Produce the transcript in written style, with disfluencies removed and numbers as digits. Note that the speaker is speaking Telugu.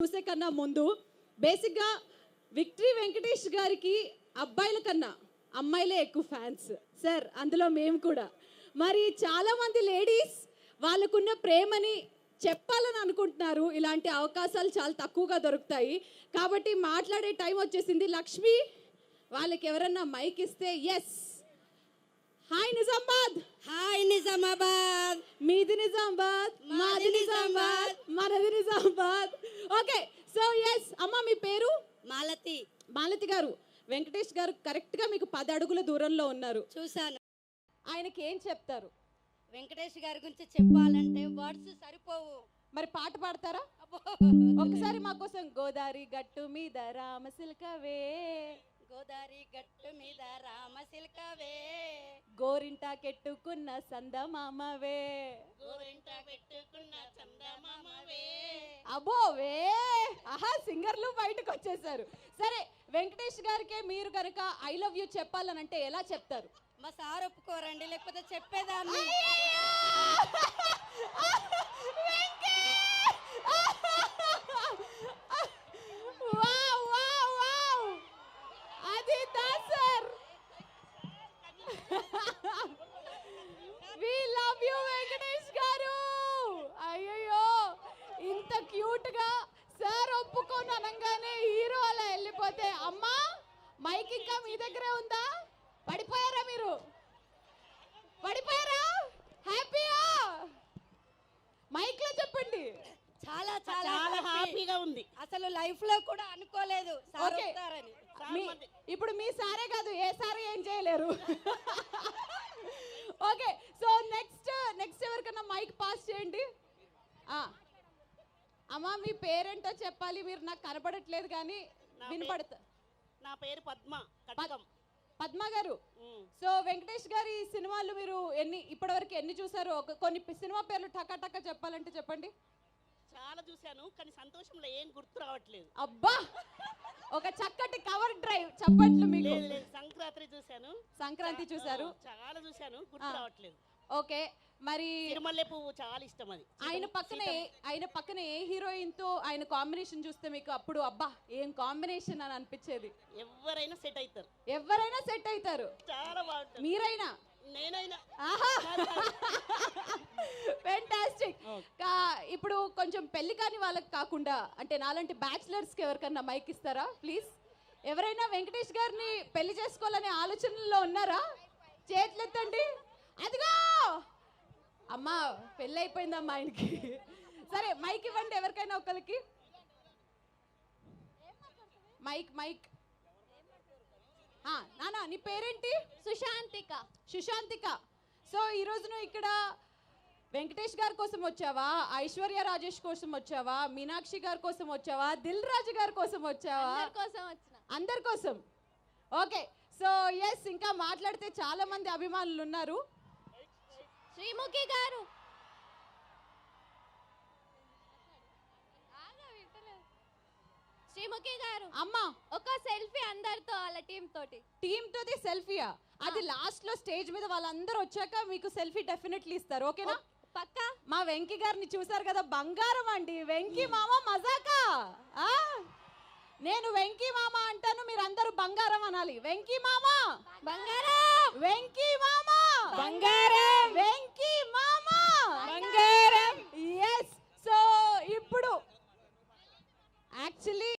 చూసే కన్నా ముందు బేసిక్గా విక్టరీ వెంకటేష్ గారికి అబ్బాయిల కన్నా అమ్మాయిలే ఎక్కువ ఫ్యాన్స్ సార్, అందులో మేము కూడా. మరి చాలామంది లేడీస్ వాళ్ళకున్న ప్రేమని చెప్పాలని అనుకుంటున్నారు. ఇలాంటి అవకాశాలు చాలా తక్కువగా దొరుకుతాయి కాబట్టి మాట్లాడే టైం వచ్చేసింది. లక్ష్మి వాళ్ళకి ఎవరన్నా మైక్ ఇస్తే yes. Hi Nizamabad, hi Nizamabad, మీది నిజామాబాద్, మాది నిజామాబాద్, మనది నిజామాబాద్. ఓకే, సో ఎస్ అమ్మ, మీ పేరు? మాలతి. మాలతి గారు, వెంకటేష్ గారు కరెక్ట్గా మీకు 10 అడుగుల దూరంలో ఉన్నారు. చూశాను. ఆయనకి ఏం చెప్తారు? వెంకటేష్ గారి గురించి చెప్పాలంటే వర్డ్స్ సరిపోవు. మరి పాట పాడతారా? ఒకసారి మా కోసం. గోదావరి గట్టు మీద రామసిల్కవే, గోదావరి గట్టు మీద రామసిల్కవే, గోరింట కెట్టుకున్న సందమామవే, గోరింట పెట్టుకున్న చందమామవే. అబ్బోవే, ఆహా, సింగర్లు బయటకు వచ్చేసారు. సరే, వెంకటేష్ గారికే మీరు కనుక ఐ లవ్ యూ చెప్పాలనంటే ఎలా చెప్తారు? మా సార్ ఒప్పుకోరండి, లేకపోతే చెప్పేదాన్ని. అది sir, we love you Venkatesh garu. అయ్యో, ఇంత క్యూట్ గా సార్ ఒప్పుకొని అనగానే హీరో అలా వెళ్ళిపోతే, అమ్మా మైక్ ఇంకా మీ దగ్గరే ఉందా? పడిపోయారా మీరు? పడిపోయారా? హ్యాపీయా? మైక్ లో చెప్పండి. చాలా చాలా చాలా హ్యాపీగా ఉంది. అసలు లైఫ్ లో కూడా అనుకోలేదు సార్ ఓకే. వస్తారని. ఇప్పుడు మీ సారే కాదు, ఏ సారే ఏం చేయలేరు. ఓకే, సో నెక్స్ట్ ఎవరికన్నా మైక్ పాస్ చేయండి. అమ్మా, మీ పేరేంటో చెప్పాలి. మీరు నాకు కనపడట్లేదు కానీ వినపడతా. నా పేరు పద్మ కటకం. పద్మ గారు, సో వెంకటేష్ గారి సినిమాలు మీరు ఇప్పటివరకు ఎన్ని చూసారు? కొన్ని సినిమా పేర్లు టకా చెప్పాలంటే చెప్పండి. చాలా చూశాను కానీ సంతోషంలో ఏం గుర్తు రావట్లేదు. అబ్బా, ఒక చక్కటి కవర్ డ్రైవ్ చప్పట్లు మీకు. లేదు, సంక్రాంతి చూశాను. సంక్రాంతి చూసారు? చాలా చూశాను, గుర్తు రావట్లేదు. ఓకే, మరి తిరుమల్లె పువ్వు చాలా ఇష్టం. అది ఆయన పక్కనే ఏ హీరోయిన్ తో ఆయన కాంబినేషన్ చూస్తే మీకు అప్పుడు అబ్బా ఏం కాంబినేషన్ అని అనిపించేది? ఎవరైనా సెట్ అవుతారు. ఎవరైనా సెట్ అవుతారు. చాలా బాగుంటుంది. మీరైనా? నేనైనా. ఫెంటాస్టిక్. ఇప్పుడు కొంచెం పెళ్లి కాని వాళ్ళకి కాకుండా, అంటే నాలాంటి బ్యాచిలర్స్ కి ఎవరికన్నా మైక్ ఇస్తారా ప్లీజ్? ఎవరైనా వెంకటేష్ గారిని పెళ్లి చేసుకోవాలనే ఆలోచనలో ఉన్నారా? చేతులెత్తండి. అదిగో అమ్మా, పెళ్ళి అయిపోయిందమ్మా ఆయనకి. సరే, మైక్ ఇవ్వండి ఎవరికైనా ఒకరికి. మైక్. నానా, నీ పేరేంటి? సుశాంతిక. సుశాంతిక. సో ఈ రోజు నువ్వు ఇక్కడ వెంకటేష్ గారి కోసం వచ్చావా, ఐశ్వర్య రాజేష్ కోసం వచ్చావా, మీనాక్షి గారి కోసం వచ్చావా, దిల్ రాజు గారి కోసం వచ్చావా? అందరి కోసం. ఓకే, సో ఎస్, ఇంకా మాట్లాడితే చాలా మంది అభిమానులు ఉన్నారు. శ్రీముఖి గారు, శ్రీముఖి గారు, అమ్మా ఒక సెల్ఫీ అందరితో, వాళ్ళ టీమ్ తోటి సెల్ఫీయా? అది లాస్ట్ లో స్టేజ్ మీద వాళ్ళందరూ వచ్చాక మీకు సెల్ఫీ డెఫినెట్లీ ఇస్తారు. ఓకేనా? పక్కా. మా వెంకీ గారిని చూసారు కదా, బంగారం అండి. వెంకీ మామ మజాకా. నేను వెంకీ మామ అంటాను, మీరు అందరూ బంగారం అనాలి. వెంకీ మామ బంగారం, వెంకీ మామ బంగారం.